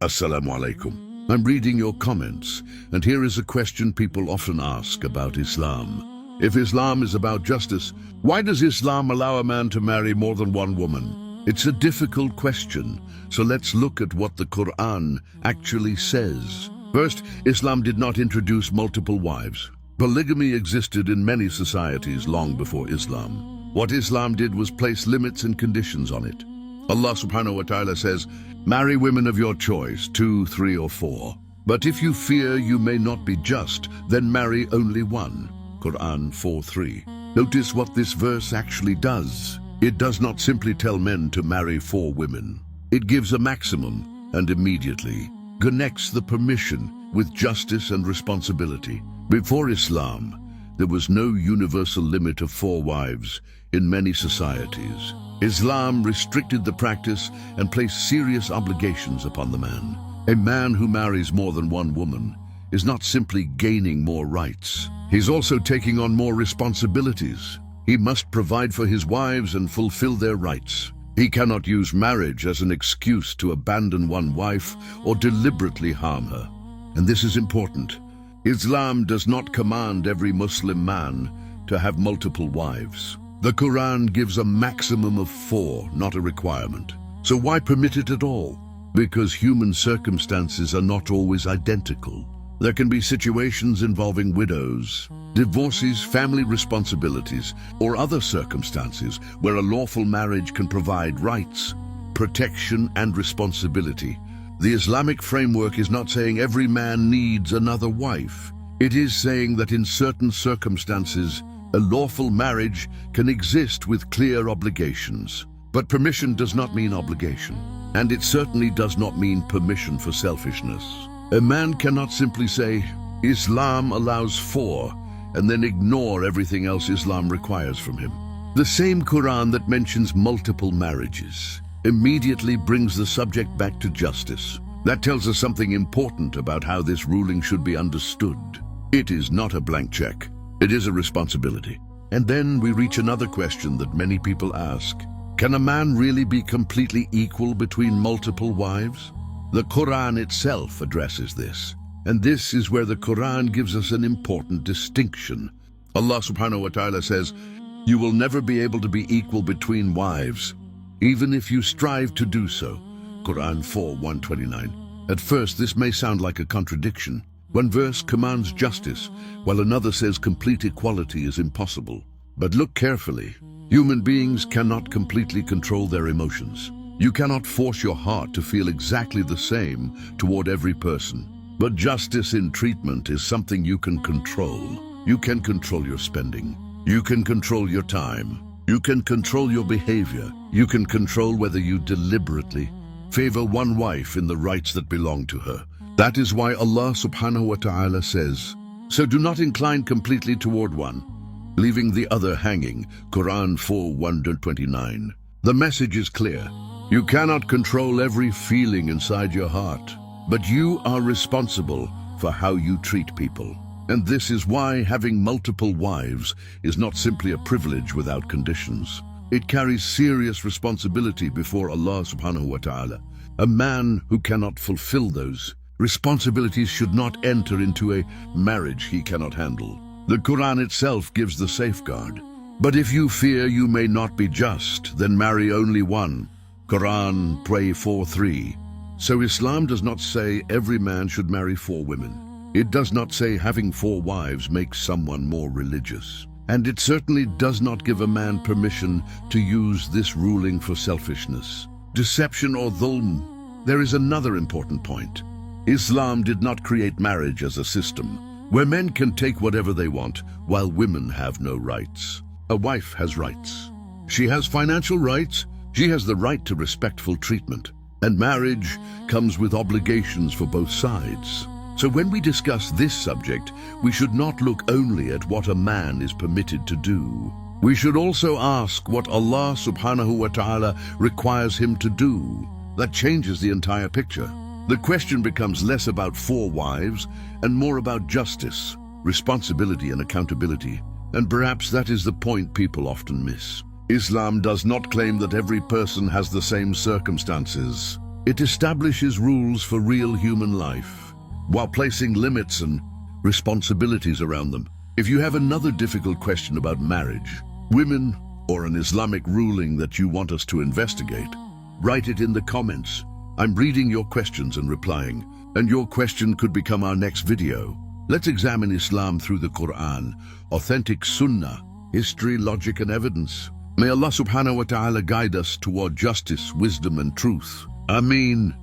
Assalamu alaikum. I'm reading your comments, and here is a question people often ask about Islam. If Islam is about justice, why does Islam allow a man to marry more than one woman? It's a difficult question, so let's look at what the Quran actually says. First, Islam did not introduce multiple wives. Polygamy existed in many societies long before Islam. What Islam did was place limits and conditions on it. Allah subhanahu wa ta'ala says, "Marry women of your choice, 2, 3, or 4. But if you fear you may not be just, then marry only one." Quran 4:3. Notice what this verse actually does. It does not simply tell men to marry 4 women. It gives a maximum and immediately connects the permission with justice and responsibility. Before Islam, there was no universal limit of 4 wives in many societies. Islam restricted the practice and placed serious obligations upon the man. A man who marries more than one woman is not simply gaining more rights. He's also taking on more responsibilities. He must provide for his wives and fulfill their rights. He cannot use marriage as an excuse to abandon one wife or deliberately harm her. And this is important. Islam does not command every Muslim man to have multiple wives. The Quran gives a maximum of 4, not a requirement. So why permit it at all? Because human circumstances are not always identical. There can be situations involving widows, divorces, family responsibilities, or other circumstances where a lawful marriage can provide rights, protection, and responsibility. The Islamic framework is not saying every man needs another wife. It is saying that in certain circumstances, a lawful marriage can exist with clear obligations. But permission does not mean obligation, and it certainly does not mean permission for selfishness. A man cannot simply say, "Islam allows 4, and then ignore everything else Islam requires from him. The same Quran that mentions multiple marriages immediately brings the subject back to justice. That tells us something important about how this ruling should be understood. It is not a blank check. It is a responsibility. And then we reach another question that many people ask. Can a man really be completely equal between multiple wives? The Quran itself addresses this. And this is where the Quran gives us an important distinction. Allah subhanahu wa ta'ala says, "You will never be able to be equal between wives, even if you strive to do so." Quran 4:129. At first, this may sound like a contradiction. One verse commands justice, while another says complete equality is impossible. But look carefully. Human beings cannot completely control their emotions. You cannot force your heart to feel exactly the same toward every person. But justice in treatment is something you can control. You can control your spending. You can control your time. You can control your behavior. You can control whether you deliberately favor one wife in the rights that belong to her. That is why Allah subhanahu wa ta'ala says, "So do not incline completely toward one, leaving the other hanging." Quran 4:129. The message is clear. You cannot control every feeling inside your heart, but you are responsible for how you treat people. And this is why having multiple wives is not simply a privilege without conditions. It carries serious responsibility before Allah subhanahu wa ta'ala. A man who cannot fulfill those responsibilities should not enter into a marriage he cannot handle. The Quran itself gives the safeguard. "But if you fear you may not be just, then marry only one." Quran 4:3. So Islam does not say every man should marry 4 women. It does not say having 4 wives makes someone more religious. And it certainly does not give a man permission to use this ruling for selfishness, deception, or dhulm. There is another important point. Islam did not create marriage as a system where men can take whatever they want while women have no rights. A wife has rights. She has financial rights. She has the right to respectful treatment. And marriage comes with obligations for both sides. So when we discuss this subject, we should not look only at what a man is permitted to do. We should also ask what Allah subhanahu wa ta'ala requires him to do. That changes the entire picture. The question becomes less about 4 wives and more about justice, responsibility, and accountability. And perhaps that is the point people often miss. Islam does not claim that every person has the same circumstances. It establishes rules for real human life, while placing limits and responsibilities around them. If you have another difficult question about marriage, women, or an Islamic ruling that you want us to investigate, write it in the comments. I'm reading your questions and replying, and your question could become our next video. Let's examine Islam through the Quran, authentic Sunnah, history, logic, and evidence. May Allah subhanahu wa ta'ala guide us toward justice, wisdom, and truth. Ameen.